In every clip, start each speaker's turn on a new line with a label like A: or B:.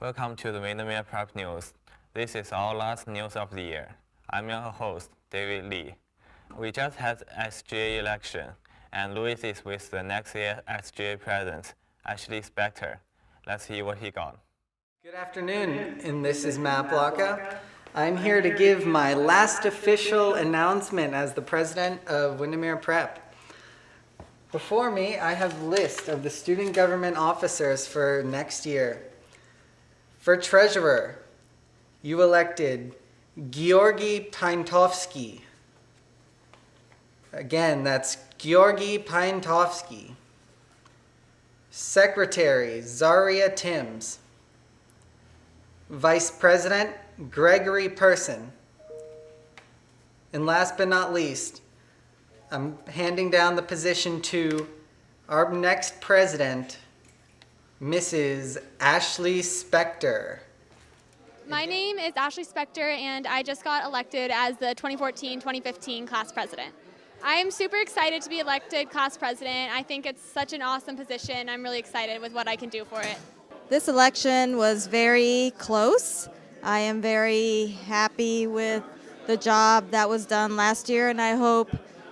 A: Welcome to the Windermere Prep News. This is our last news of the year. I'm your host, David Lee. We just had SGA election, and Louis is with the next year SGA president, Ashley Spector. Let's see what he got.
B: Good afternoon, and this is Matt Blocka. I'm here to give my last official announcement as the president of Windermere Prep. Before me, I have a list of the student government officers for next year. For treasurer, you elected Georgy Paintovsky. Again, that's Georgy Paintovsky. Secretary, Zaria Timms. Vice President, Gregory Person. And last but not least, I'm handing down the position to our next president, Mrs. Ashley Spector.
C: My name is Ashley Spector, and I just got elected as the 2014-2015 class president. I am super excited to be elected class president. I think it's such an awesome position. I'm really excited with what I can do for it.
D: This election was very close. I am very happy with the job that was done last year, and I hope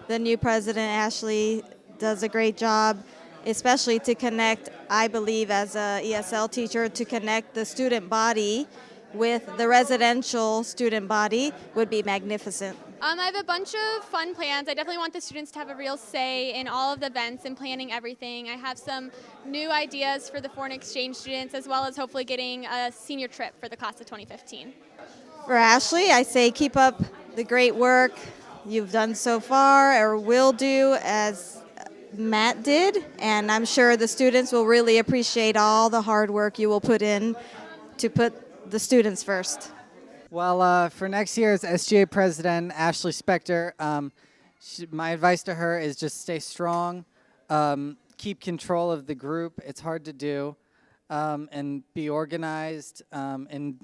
D: the new president, Ashley, does a great job, especially to connect, I believe as a ESL teacher, to connect the student body with the residential student body would be magnificent.
C: I have a bunch of fun plans. I definitely want the students to have a real say in all of the events and planning everything. I have some new ideas for the foreign exchange students, as well as hopefully getting a senior trip for the class of 2015.
D: For Ashley, I say keep up the great work you've done so far, or will do, as Matt did, and I'm sure the students will really appreciate all the hard work you will put in to put the students first.
B: Well, for next year's SGA president, Ashley Spector, my advice to her is just stay strong, keep control of the group. It's hard to do, and be organized, and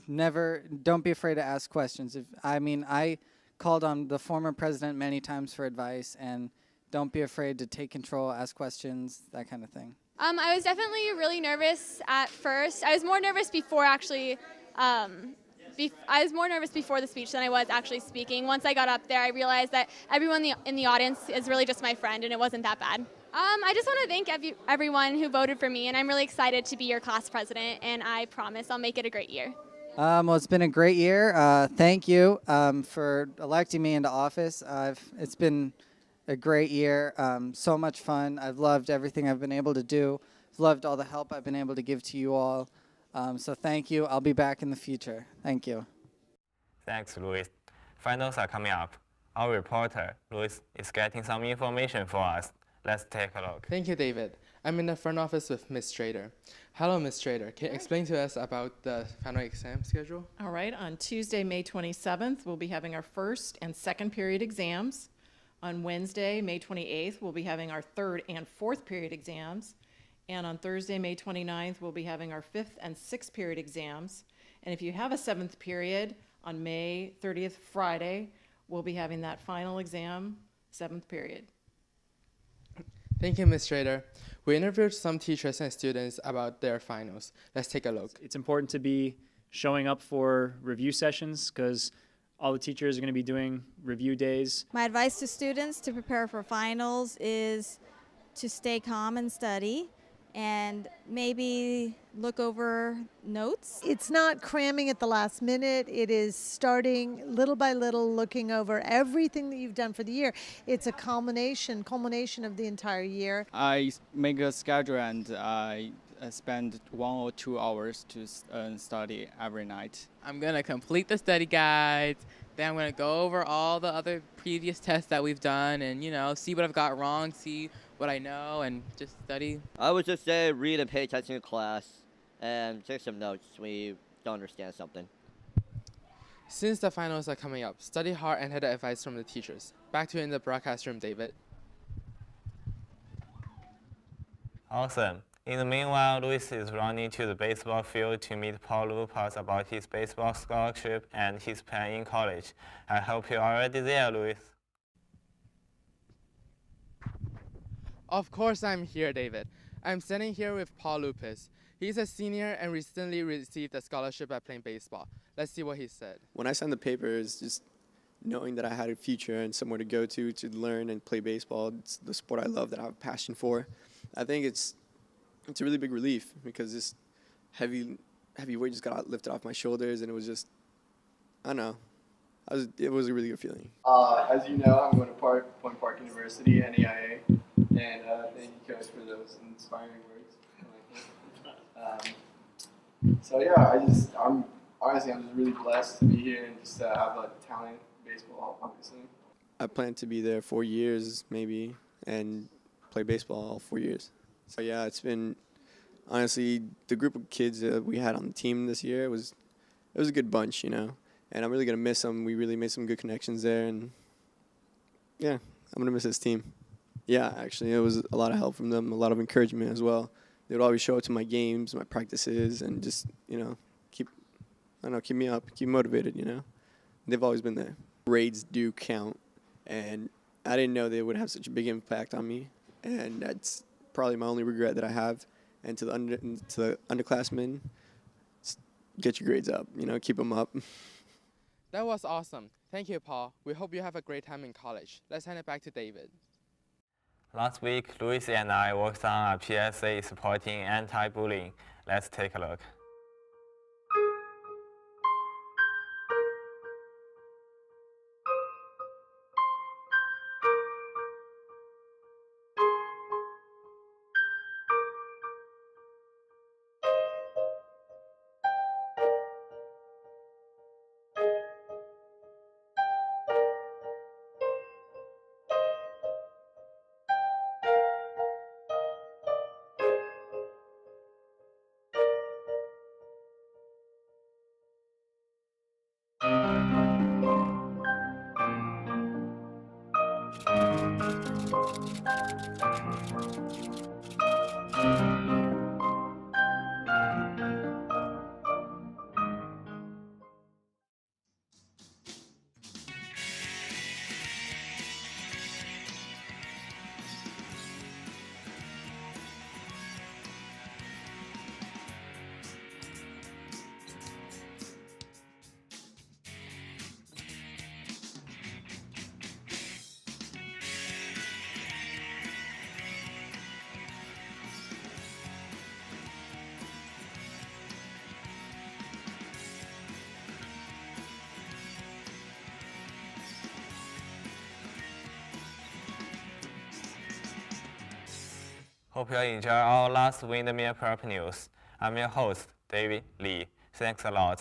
B: don't be afraid to ask questions. I called on the former president many times for advice, and don't be afraid to take control, ask questions, that kind of thing.
C: I was definitely really nervous at first. I was more nervous before actually. I was more nervous before the speech than I was actually speaking. Once I got up there, I realized that everyone in the audience is really just my friend, and it wasn't that bad. I just want to thank everyone who voted for me, and I'm really excited to be your class president, and I promise I'll make it a great year.
B: Well, it's been a great year. Thank you for electing me into office. It's been a great year, so much fun. I've loved everything I've been able to do. I've loved all the help I've been able to give to you all. So thank you. I'll be back in the future. Thank you.
A: Thanks, Louis. Finals are coming up. Our reporter, Louis, is getting some information for us. Let's take a look.
E: Thank you, David. I'm in the front office with Ms. Strader. Hello, Ms. Strader. Can you explain to us about the final exam schedule?
F: All right, on Tuesday, May 27th, we'll be having our first and second period exams. On Wednesday, May 28th, we'll be having our third and fourth period exams. And on Thursday, May 29th, we'll be having our fifth and sixth period exams. And if you have a seventh period, on May 30th, Friday, we'll be having that final exam, seventh period.
E: Thank you, Ms. Strader. We interviewed some teachers and students about their finals. Let's take a look.
G: It's important to be showing up for review sessions because all the teachers are going to be doing review days.
D: My advice to students to prepare for finals is to stay calm and study, and maybe look over notes.
H: It's not cramming at the last minute. It is starting little by little, looking over everything that you've done for the year. It's a culmination of the entire year.
I: I make a schedule, and I spend 1 or 2 hours to study every night.
J: I'm going to complete the study guides. Then I'm going to go over all the other previous tests that we've done and, see what I've got wrong, see what I know, and just study.
K: I would just say read and pay attention to class and take some notes when you don't understand something.
E: Since the finals are coming up, study hard and heed the advice from the teachers. Back to you in the broadcast room, David.
A: Awesome. In the meanwhile, Louis is running to the baseball field to meet Paul Lupas about his baseball scholarship and his plan in college. I hope you're already there, Louis.
E: Of course I'm here, David. I'm standing here with Paul Lupus. He's a senior and recently received a scholarship by playing baseball. Let's see what he said.
L: When I signed the papers, just knowing that I had a future and somewhere to go to learn and play baseball, it's the sport I love that I have a passion for. I think it's a really big relief because this heavy weight just got lifted off my shoulders, and it was just, I don't know, it was a really good feeling.
M: As you know, I'm going to Point Park University, NAIA, and thank you, Coach, for those inspiring words. So yeah, I'm just really blessed to be here and just have a talent in baseball, obviously.
L: I plan to be there 4 years maybe and play baseball all 4 years. So yeah, it's been, honestly, the group of kids that we had on the team this year, it was a good bunch, you know, and I'm really going to miss them. We really made some good connections there, and yeah, I'm going to miss this team. Yeah, actually, it was a lot of help from them, a lot of encouragement as well. They would always show up to my games, my practices, and just, you know, keep me up, keep me motivated, you know. They've always been there. Grades do count, and I didn't know they would have such a big impact on me, and that's probably my only regret that I have. And to the underclassmen, get your grades up, you know, keep them up.
E: That was awesome. Thank you, Paul. We hope you have a great time in college. Let's hand it back to David.
A: Last week, Luis and I worked on a PSA supporting anti-bullying. Let's take a look. Hope you enjoy our last Windermere Prep News. I'm your host, David Lee. Thanks a lot.